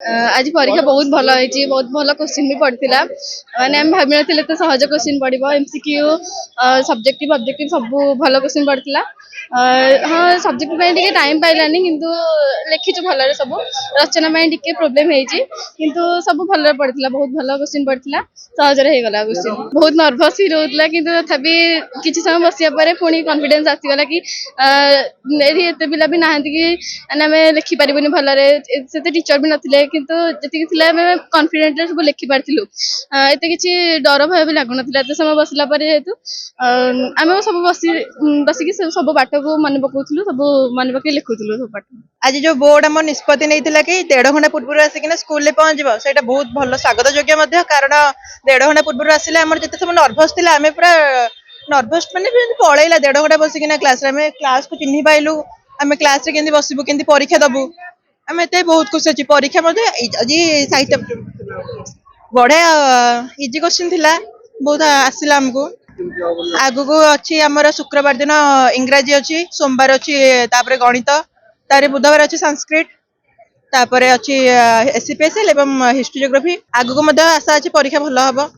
आज परीक्षा बहुत भल होती, बहुत भल क्वेश्चन भी पड़ता माने हम भाभी नथिले तो सहज क्वेश्चन पड़ो एमसीक्यू सब्जेक्टिव ऑब्जेक्टिव सब भल क्वेश्चन पड़ता। हाँ सब्जेक्ट टे टाइम पाइलानी किंतु लिखीचु भल सब रचना टे प्रोब्लेम किंतु सब भल पड़ता, बहुत भल क्वेश्चन पड़ता, सहज होगला क्वेश्चन। बहुत नर्भस फील होता किंतु तथापि किसी समय बसिया पर पुणी कॉन्फिडेंस आसीगला कि एत पिला भी ना कि आम लिखिपारे भलरे से टीचर भी नथिले किंतु जति कॉन्फिडेंटली सब लिखि पारथिलु। एते किछि डर भय भी लागु नथिला एते समय बसला परे हेतु आम सब बसिकी सब पाठ को मन पकाउथलु, सब मन पकई लिखुथलु सब पाठ। आज जो बोर्ड आम निष्पत्ति नहीं कि 1.5 घंटा पूर्व आसिक स्कूल पहुंच से बहुत भल स्वागत योग्य कारण 1.5 घंटा पूर्व आसिले आम जिते सब नर्भस थे आम पूरा नर्भस मैंने पलैला 1.5 घंटा बसिकिना क्लास क्लास को चिन्ह पाइलु आम क्लास के बसबू के परीक्षा दबू आम एत बहुत खुशी अच्छी परीक्षा आज साहित्य बढ़िया इजी क्वेश्चन थिला बहुत आसला आमको आगु अच्छी आमर शुक्रवार दिन इंग्राजी अच्छी सोमवार अच्छी गणित तारे बुधवार अच्छी संस्कृत तापर अच्छी एससीपीएसएल एवं हिस्ट्री जियोग्राफी आगु को आशा अच्छी परीक्षा भल हम।